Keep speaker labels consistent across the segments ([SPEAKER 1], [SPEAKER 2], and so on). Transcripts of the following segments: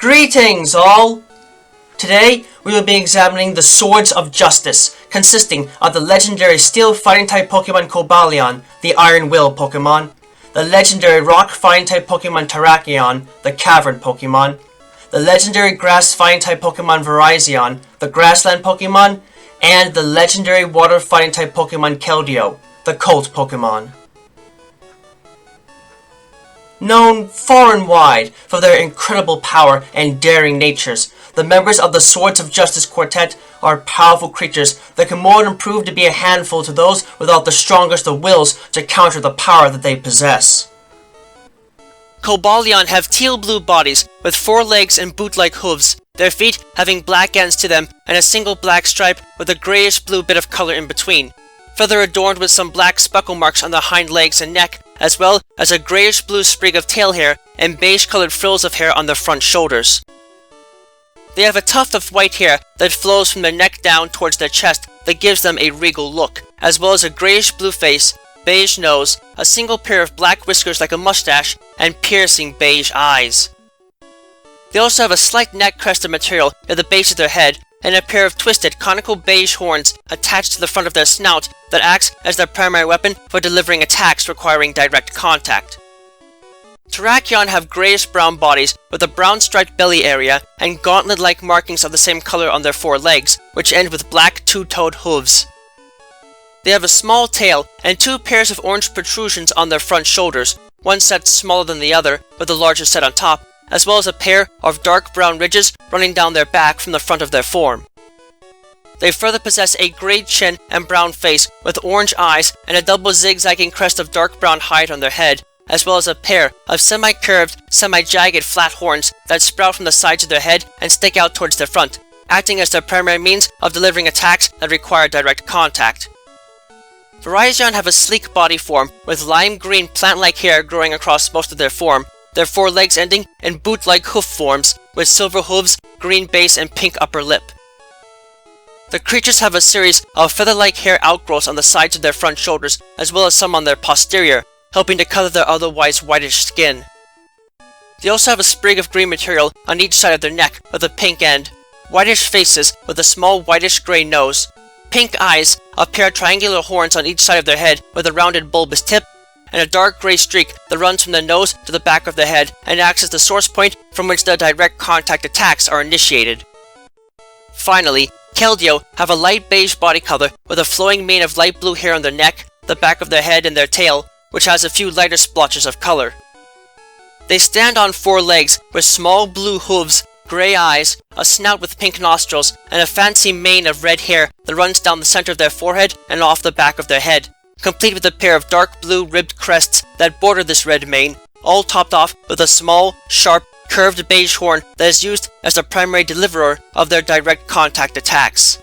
[SPEAKER 1] Greetings all! Today we will be examining the Swords of Justice, consisting of the legendary Steel Fighting-type Pokemon Cobalion, the Iron Will Pokémon, the legendary Rock Fighting-type Pokemon Terrakion, the Cavern Pokémon, the legendary Grass Fighting-type Pokemon Virizion, the Grassland Pokémon, and the legendary Water Fighting-type Pokemon Keldeo, the Colt Pokémon. Known far and wide for their incredible power and daring natures, the members of the Swords of Justice Quartet are powerful creatures that can more than prove to be a handful to those without the strongest of wills to counter the power that they possess.
[SPEAKER 2] Cobalion have teal-blue bodies with 4 legs and boot-like hooves, their feet having black ends to them and a single black stripe with a grayish-blue bit of color in between, further adorned with some black speckle marks on the hind legs and neck, as well as a grayish-blue sprig of tail hair and beige-colored frills of hair on their front shoulders. They have a tuft of white hair that flows from their neck down towards their chest that gives them a regal look, as well as a grayish-blue face, beige nose, a single pair of black whiskers like a mustache, and piercing beige eyes. They also have a slight neck crested material at the base of their head, and a pair of twisted, conical beige horns attached to the front of their snout that acts as their primary weapon for delivering attacks requiring direct contact. Terrakion have grayish-brown bodies with a brown-striped belly area and gauntlet-like markings of the same color on their 4 legs, which end with black two-toed hooves. They have a small tail and 2 pairs of orange protrusions on their front shoulders, one set smaller than the other, with the larger set on top, as well as a pair of dark brown ridges running down their back from the front of their form. They further possess a grey chin and brown face with orange eyes and a double zigzagging crest of dark brown hide on their head, as well as a pair of semi-curved, semi-jagged flat horns that sprout from the sides of their head and stick out towards their front, acting as their primary means of delivering attacks that require direct contact. Virizion have a sleek body form with lime green plant-like hair growing across most of their form, their 4 legs ending in boot-like hoof forms with silver hooves, green base, and pink upper lip. The creatures have a series of feather-like hair outgrowths on the sides of their front shoulders, as well as some on their posterior, helping to color their otherwise whitish skin. They also have a sprig of green material on each side of their neck with a pink end, whitish faces with a small whitish-gray nose, pink eyes, a pair of triangular horns on each side of their head with a rounded bulbous tip, and a dark gray streak that runs from the nose to the back of the head and acts as the source point from which their direct contact attacks are initiated. Finally, Keldeo have a light beige body color with a flowing mane of light blue hair on their neck, the back of their head, and their tail, which has a few lighter splotches of color. They stand on 4 legs with small blue hooves, gray eyes, a snout with pink nostrils, and a fancy mane of red hair that runs down the center of their forehead and off the back of their head, complete with a pair of dark blue ribbed crests that border this red mane, all topped off with a small, sharp, curved beige horn that is used as the primary deliverer of their direct contact attacks.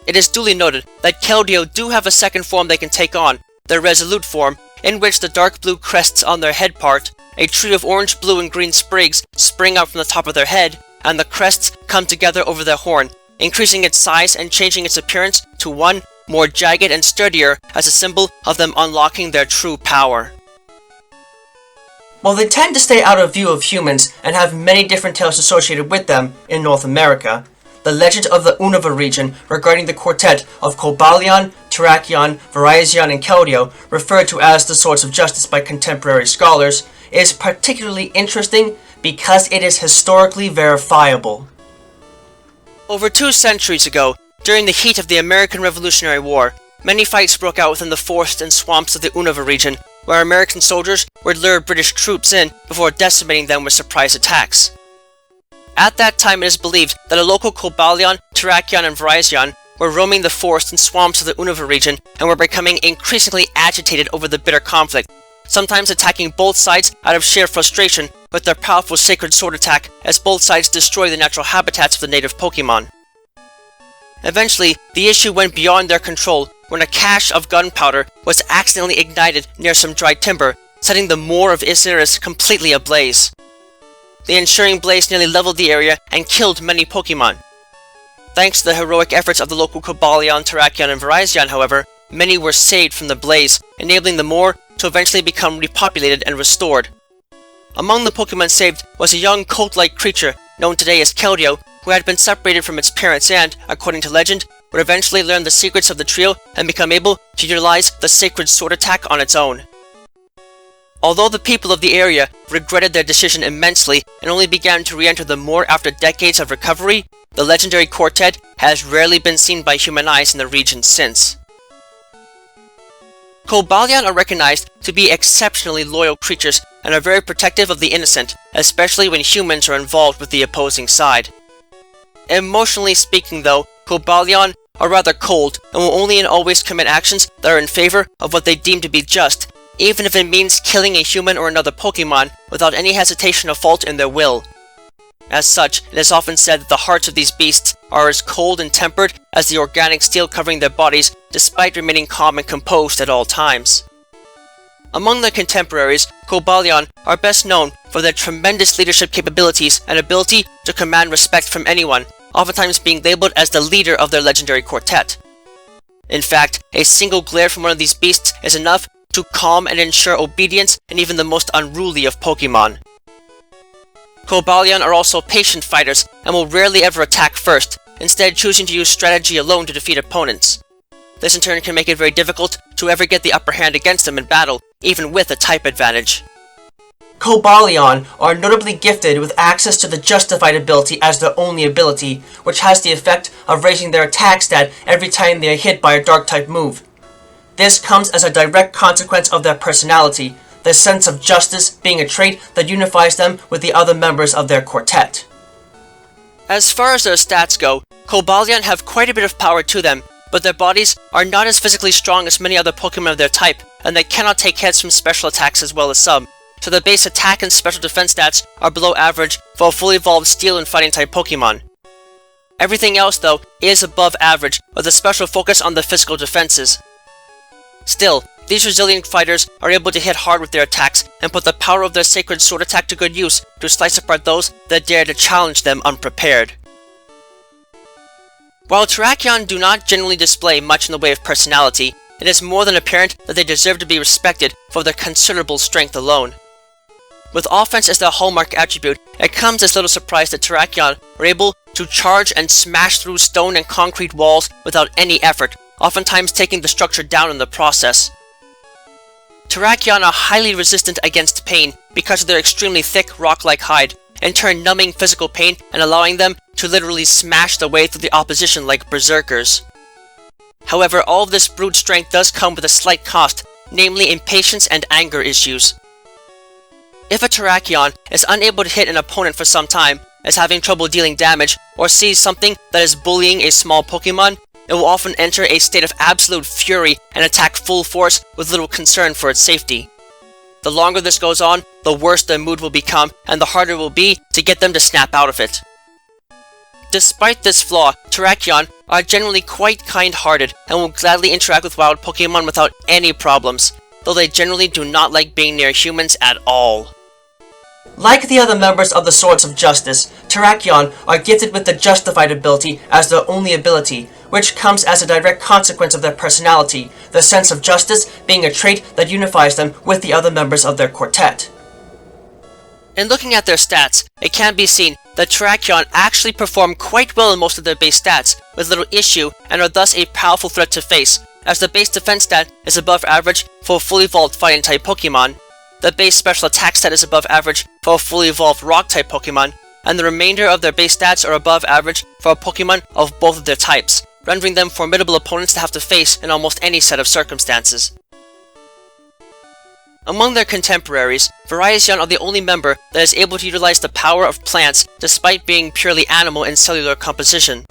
[SPEAKER 2] It is duly noted that Keldeo do have a second form they can take on, their resolute form, in which the dark blue crests on their head part, a tree of orange, blue, and green sprigs spring out from the top of their head, and the crests come together over their horn, increasing its size and changing its appearance to one more jagged and sturdier as a symbol of them unlocking their true power.
[SPEAKER 1] While they tend to stay out of view of humans and have many different tales associated with them in North America, the legend of the Unova region regarding the quartet of Cobalion, Terrakion, Virizion, and Keldeo, referred to as the Swords of Justice by contemporary scholars, is particularly interesting because it is historically verifiable.
[SPEAKER 2] Over 2 centuries ago, during the heat of the American Revolutionary War, many fights broke out within the forests and swamps of the Unova region, where American soldiers would lure British troops in before decimating them with surprise attacks. At that time, it is believed that a local Cobalion, Terrakion, and Virizion were roaming the forests and swamps of the Unova region and were becoming increasingly agitated over the bitter conflict, sometimes attacking both sides out of sheer frustration with their powerful sacred sword attack as both sides destroy the natural habitats of the native Pokémon. Eventually, the issue went beyond their control when a cache of gunpowder was accidentally ignited near some dry timber, setting the Moor of Isiris completely ablaze. The ensuing blaze nearly leveled the area and killed many Pokémon. Thanks to the heroic efforts of the local Cobalion, Terrakion, and Virizion, however, many were saved from the blaze, enabling the Moor to eventually become repopulated and restored. Among the Pokemon saved was a young Colt-like creature known today as Keldeo, who had been separated from its parents and, according to legend, would eventually learn the secrets of the trio and become able to utilize the sacred sword attack on its own. Although the people of the area regretted their decision immensely and only began to re-enter the moor after decades of recovery, the legendary quartet has rarely been seen by human eyes in the region since. Cobalion are recognized to be exceptionally loyal creatures and are very protective of the innocent, especially when humans are involved with the opposing side. Emotionally speaking though, Cobalion are rather cold and will only and always commit actions that are in favor of what they deem to be just, even if it means killing a human or another Pokemon without any hesitation or fault in their will. As such, it is often said that the hearts of these beasts are as cold and tempered as the organic steel covering their bodies, despite remaining calm and composed at all times. Among their contemporaries, Cobalion are best known for their tremendous leadership capabilities and ability to command respect from anyone, oftentimes being labeled as the leader of their legendary quartet. In fact, a single glare from one of these beasts is enough to calm and ensure obedience in even the most unruly of Pokemon. Cobalion are also patient fighters and will rarely ever attack first, instead choosing to use strategy alone to defeat opponents. This in turn can make it very difficult to ever get the upper hand against them in battle, even with a type advantage.
[SPEAKER 1] Cobalion are notably gifted with access to the Justified ability as their only ability, which has the effect of raising their attack stat every time they are hit by a Dark-type move. This comes as a direct consequence of their personality, the sense of justice being a trait that unifies them with the other members of their quartet.
[SPEAKER 2] As far as their stats go, Cobalion have quite a bit of power to them, but their bodies are not as physically strong as many other Pokemon of their type, and they cannot take hits from special attacks as well as some, so their base attack and special defense stats are below average for a fully evolved Steel and Fighting type Pokemon. Everything else, though, is above average, with a special focus on the physical defenses. Still, these resilient fighters are able to hit hard with their attacks and put the power of their sacred sword attack to good use to slice apart those that dare to challenge them unprepared. While Terrakion do not generally display much in the way of personality, it is more than apparent that they deserve to be respected for their considerable strength alone. With offense as their hallmark attribute, it comes as little surprise that Terrakion are able to charge and smash through stone and concrete walls without any effort, oftentimes taking the structure down in the process. Terrakion are highly resistant against pain because of their extremely thick rock-like hide, in turn numbing physical pain and allowing them to literally smash their way through the opposition like berserkers. However, all of this brute strength does come with a slight cost, namely impatience and anger issues. If a Terrakion is unable to hit an opponent for some time, is having trouble dealing damage, or sees something that is bullying a small Pokemon, it will often enter a state of absolute fury and attack full force with little concern for its safety. The longer this goes on, the worse their mood will become, and the harder it will be to get them to snap out of it. Despite this flaw, Terrakion are generally quite kind-hearted and will gladly interact with wild Pokemon without any problems, though they generally do not like being near humans at all.
[SPEAKER 1] Like the other members of the Swords of Justice, Terrakion are gifted with the Justified ability as their only ability, which comes as a direct consequence of their personality, the sense of justice being a trait that unifies them with the other members of their quartet.
[SPEAKER 2] In looking at their stats, it can be seen that Terrakion actually perform quite well in most of their base stats, with little issue, and are thus a powerful threat to face, as the base defense stat is above average for a fully evolved Fighting type Pokemon, the base special attack stat is above average for a fully evolved Rock type Pokemon, and the remainder of their base stats are above average for a Pokemon of both of their types, rendering them formidable opponents to have to face in almost any set of circumstances. Among their contemporaries, Virizion are the only member that is able to utilize the power of plants despite being purely animal in cellular composition.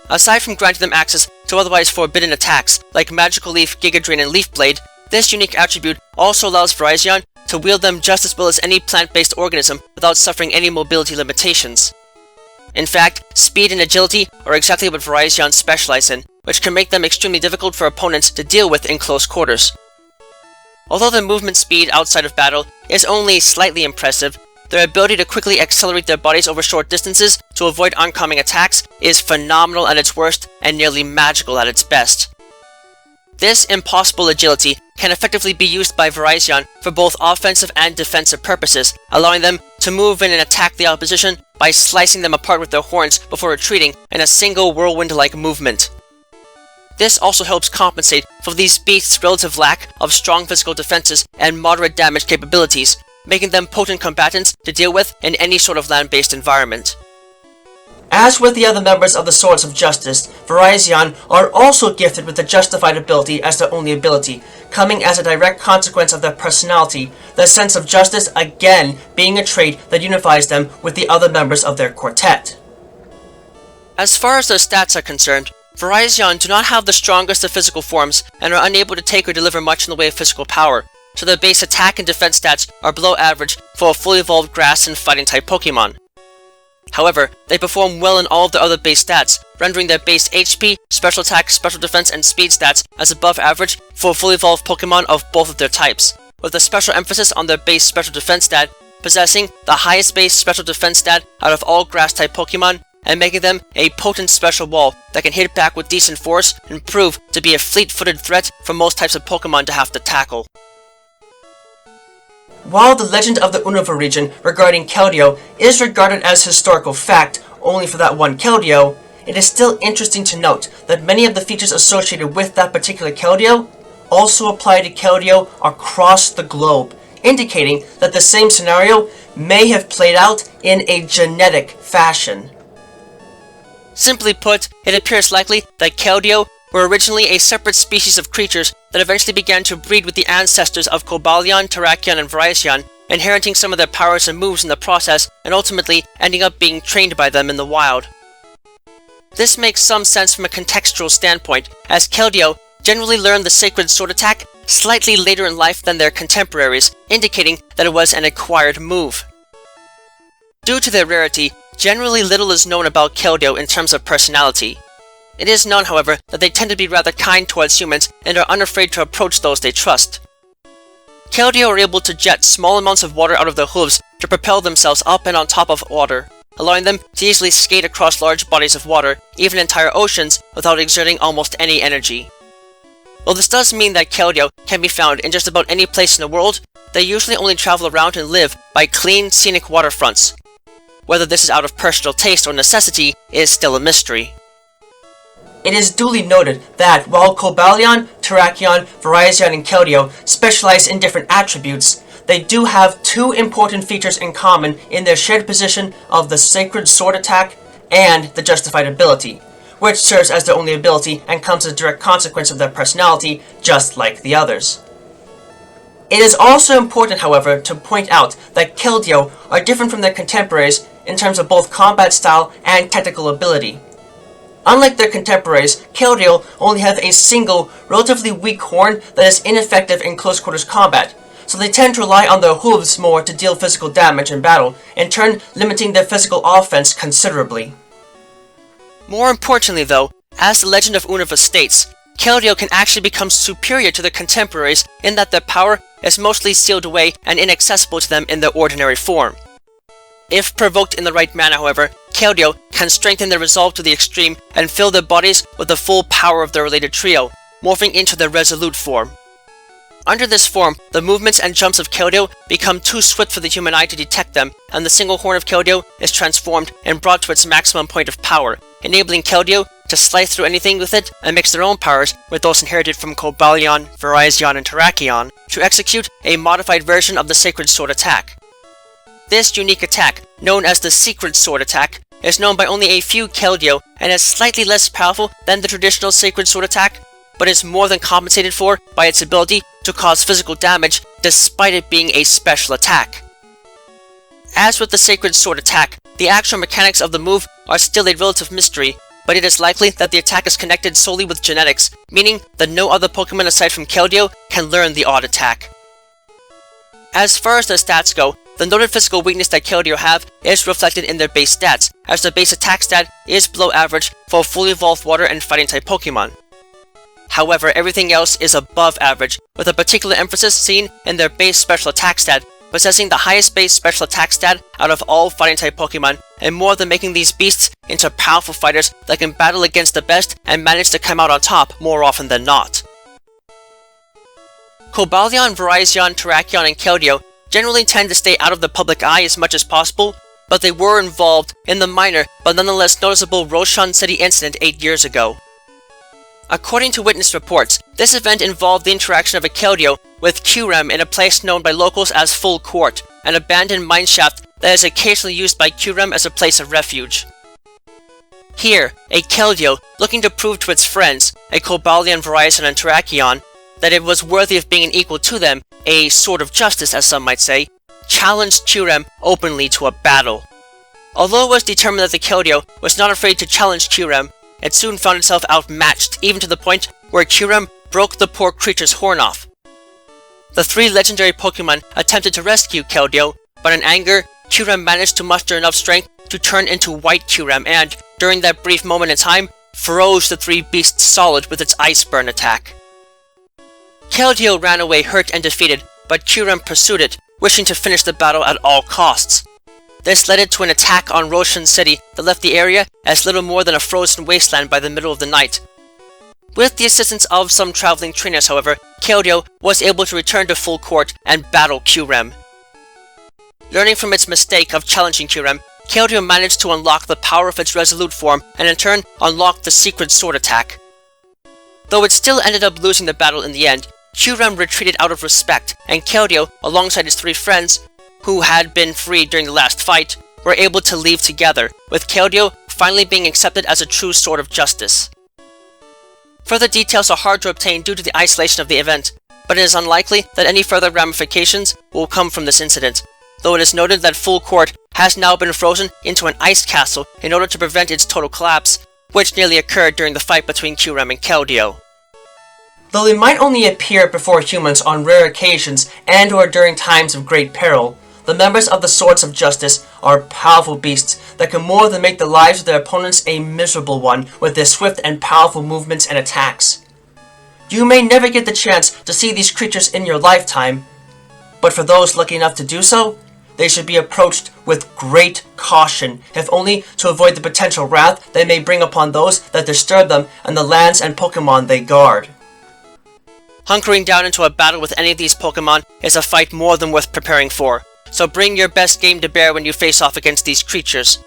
[SPEAKER 2] Aside from granting them access to otherwise forbidden attacks like Magical Leaf, Giga Drain, and Leaf Blade, this unique attribute also allows Virizion to wield them just as well as any plant-based organism without suffering any mobility limitations. In fact, speed and agility are exactly what Virizion specialize in, which can make them extremely difficult for opponents to deal with in close quarters. Although their movement speed outside of battle is only slightly impressive, their ability to quickly accelerate their bodies over short distances to avoid oncoming attacks is phenomenal at its worst and nearly magical at its best. This impossible agility can effectively be used by Virizion for both offensive and defensive purposes, allowing them to move in and attack the opposition by slicing them apart with their horns before retreating in a single whirlwind-like movement. This also helps compensate for these beasts' relative lack of strong physical defenses and moderate damage capabilities, making them potent combatants to deal with in any sort of land-based environment.
[SPEAKER 1] As with the other members of the Swords of Justice, Virizion are also gifted with the Justified ability as their only ability, coming as a direct consequence of their personality, the sense of justice again being a trait that unifies them with the other members of their quartet.
[SPEAKER 2] As far as their stats are concerned, Virizion do not have the strongest of physical forms and are unable to take or deliver much in the way of physical power, so their base attack and defense stats are below average for a fully evolved grass and fighting type Pokemon. However, they perform well in all of their other base stats, rendering their base HP, special attack, special defense, and speed stats as above average for fully evolved Pokemon of both of their types, with a special emphasis on their base special defense stat, possessing the highest base special defense stat out of all grass type Pokemon, and making them a potent special wall that can hit back with decent force and prove to be a fleet-footed threat for most types of Pokemon to have to tackle.
[SPEAKER 1] While the legend of the Unova region regarding Keldeo is regarded as historical fact only for that one Keldeo, it is still interesting to note that many of the features associated with that particular Keldeo also apply to Keldeo across the globe, indicating that the same scenario may have played out in a genetic fashion.
[SPEAKER 2] Simply put, it appears likely that Keldeo were originally a separate species of creatures that eventually began to breed with the ancestors of Cobalion, Terrakion, and Virizion, inheriting some of their powers and moves in the process, and ultimately ending up being trained by them in the wild. This makes some sense from a contextual standpoint, as Keldeo generally learned the Sacred Sword attack slightly later in life than their contemporaries, indicating that it was an acquired move. Due to their rarity, generally little is known about Keldeo in terms of personality. It is known, however, that they tend to be rather kind towards humans and are unafraid to approach those they trust. Keldeo are able to jet small amounts of water out of their hooves to propel themselves up and on top of water, allowing them to easily skate across large bodies of water, even entire oceans, without exerting almost any energy. While this does mean that Keldeo can be found in just about any place in the world, they usually only travel around and live by clean, scenic waterfronts. Whether this is out of personal taste or necessity is still a mystery.
[SPEAKER 1] It is duly noted that while Cobalion, Terrakion, Virizion, and Keldeo specialize in different attributes, they do have two important features in common in their shared position of the Sacred Sword attack and the Justified ability, which serves as their only ability and comes as a direct consequence of their personality, just like the others. It is also important, however, to point out that Keldeo are different from their contemporaries in terms of both combat style and technical ability. Unlike their contemporaries, Keldeo only have a single, relatively weak horn that is ineffective in close quarters combat, so they tend to rely on their hooves more to deal physical damage in battle, in turn limiting their physical offense considerably.
[SPEAKER 2] More importantly though, as the Legend of Unova states, Keldeo can actually become superior to their contemporaries in that their power is mostly sealed away and inaccessible to them in their ordinary form. If provoked in the right manner, however, Keldeo can strengthen their resolve to the extreme and fill their bodies with the full power of their related trio, morphing into their resolute form. Under this form, the movements and jumps of Keldeo become too swift for the human eye to detect them, and the single horn of Keldeo is transformed and brought to its maximum point of power, enabling Keldeo to slice through anything with it and mix their own powers with those inherited from Cobalion, Virizion, and Terrakion to execute a modified version of the Sacred Sword attack. This unique attack, known as the Secret Sword attack, is known by only a few Keldeo and is slightly less powerful than the traditional Sacred Sword attack, but is more than compensated for by its ability to cause physical damage despite it being a special attack. As with the Sacred Sword attack, the actual mechanics of the move are still a relative mystery, but it is likely that the attack is connected solely with genetics, meaning that no other Pokemon aside from Keldeo can learn the odd attack. As far as their stats go, the noted physical weakness that Keldeo have is reflected in their base stats, as their base attack stat is below average for fully evolved water and fighting type Pokemon. However, everything else is above average, with a particular emphasis seen in their base special attack stat, possessing the highest base special attack stat out of all fighting type Pokemon, and more than making these beasts into powerful fighters that can battle against the best and manage to come out on top more often than not. Cobalion, Virizion, Terrakion, and Keldeo generally tend to stay out of the public eye as much as possible, but they were involved in the minor but nonetheless noticeable Roshan City incident 8 years ago. According to witness reports, this event involved the interaction of a Keldeo with Qrem in a place known by locals as Full Court, an abandoned mineshaft that is occasionally used by Qrem as a place of refuge. Here, a Keldeo, looking to prove to its friends, a Cobalion, Virizion, and Terrakion, that it was worthy of being an equal to them, a sword of justice as some might say, challenged Qrem openly to a battle. Although it was determined that the Keldeo was not afraid to challenge Qrem, it soon found itself outmatched, even to the point where Qrem broke the poor creature's horn off. The 3 legendary Pokemon attempted to rescue Keldeo, but in anger, Qrem managed to muster enough strength to turn into White Qrem and, during that brief moment in time, froze the 3 beasts solid with its Ice Burn attack. Keldeo ran away hurt and defeated, but Qrem pursued it, wishing to finish the battle at all costs. This led it to an attack on Roshan City that left the area as little more than a frozen wasteland by the middle of the night. With the assistance of some traveling trainers, however, Keldeo was able to return to Full Court and battle Qrem. Learning from its mistake of challenging Qrem, Keldeo managed to unlock the power of its resolute form and in turn unlocked the secret sword attack. Though it still ended up losing the battle in the end, Qrem retreated out of respect, and Keldeo, alongside his 3 friends, who had been freed during the last fight, were able to leave together, with Keldeo finally being accepted as a true sword of justice. Further details are hard to obtain due to the isolation of the event, but it is unlikely that any further ramifications will come from this incident, though it is noted that Full Court has now been frozen into an ice castle in order to prevent its total collapse, which nearly occurred during the fight between Qrem and Keldeo.
[SPEAKER 1] Though they might only appear before humans on rare occasions and or during times of great peril, the members of the Swords of Justice are powerful beasts that can more than make the lives of their opponents a miserable one with their swift and powerful movements and attacks. You may never get the chance to see these creatures in your lifetime, but for those lucky enough to do so, they should be approached with great caution, if only to avoid the potential wrath they may bring upon those that disturb them and the lands and Pokemon they guard.
[SPEAKER 2] Hunkering down into a battle with any of these Pokemon is a fight more than worth preparing for, so bring your best game to bear when you face off against these creatures.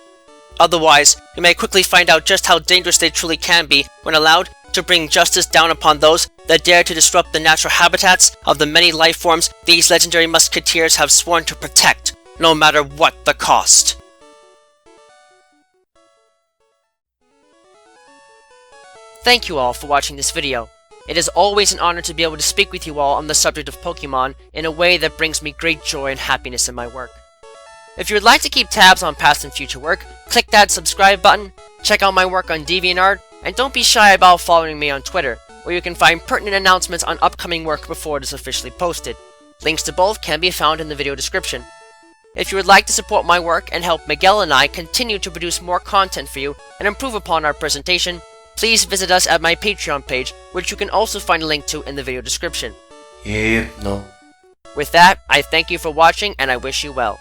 [SPEAKER 2] Otherwise, you may quickly find out just how dangerous they truly can be when allowed to bring justice down upon those that dare to disrupt the natural habitats of the many life forms these legendary musketeers have sworn to protect, no matter what the cost. Thank you all for watching this video. It is always an honor to be able to speak with you all on the subject of Pokemon in a way that brings me great joy and happiness in my work. If you would like to keep tabs on past and future work, click that subscribe button, check out my work on DeviantArt, and don't be shy about following me on Twitter, where you can find pertinent announcements on upcoming work before it is officially posted. Links to both can be found in the video description. If you would like to support my work and help Miguel and I continue to produce more content for you and improve upon our presentation, please visit us at my Patreon page, which you can also find a link to in the video description.
[SPEAKER 3] Yep, no.
[SPEAKER 2] With that, I thank you for watching and I wish you well.